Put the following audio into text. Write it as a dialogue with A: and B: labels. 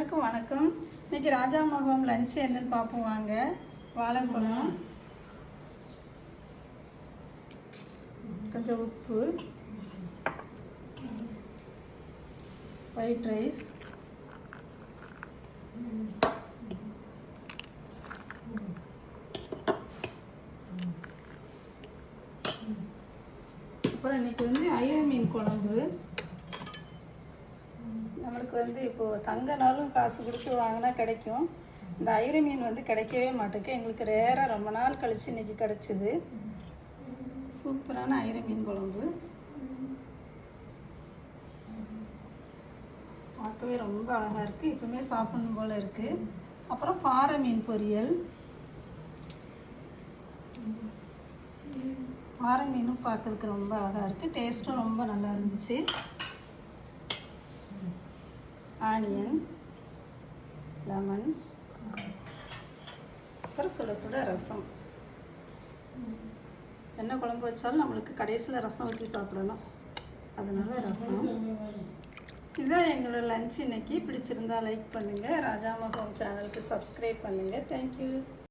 A: எல்லாருக்கும் வணக்கம். இன்னைக்கு ராஜாமகம் லஞ்ச் என்னன்னு பார்ப்போம் வாங்க. வாழைப்பழம், கொஞ்சம் உப்பு, ஒயிட் ரைஸ், அப்புறம் இன்னைக்கு ஐர மீன் குழம்பு. நம்மளுக்கு இப்போது தங்கனாலும் காசு கொடுத்து வாங்கினா கிடைக்கும். இந்த ஐர மீன் கிடைக்கவே மாட்டேங்குது. எங்களுக்கு ரேராக ரொம்ப நாள் கழித்து இன்றைக்கி கிடச்சிது. சூப்பரான ஐர மீன் குழம்பு, பார்க்கவே ரொம்ப அழகாக இருக்குது. இப்போவுமே சாப்பிடணும் போல் இருக்குது. அப்புறம் பாறை மீன் பொரியல். பாறை மீனும் பார்க்கறதுக்கு ரொம்ப அழகாக இருக்குது. டேஸ்ட்டும் ரொம்ப நல்லா இருந்துச்சு. ஆனியன், லெமன், அப்புறம் சுட சுட ரசம். என்ன குழம்பு வச்சாலும் நம்மளுக்கு கடைசியில் ரசம் ஊற்றி சாப்பிடணும், அதனால ரசம். இதுதான் எங்களோட லஞ்ச் இன்னைக்கு. பிடிச்சிருந்தா லைக் பண்ணுங்கள். ராஜாமகம் சேனலுக்கு சப்ஸ்கிரைப் பண்ணுங்கள். தேங்க்யூ.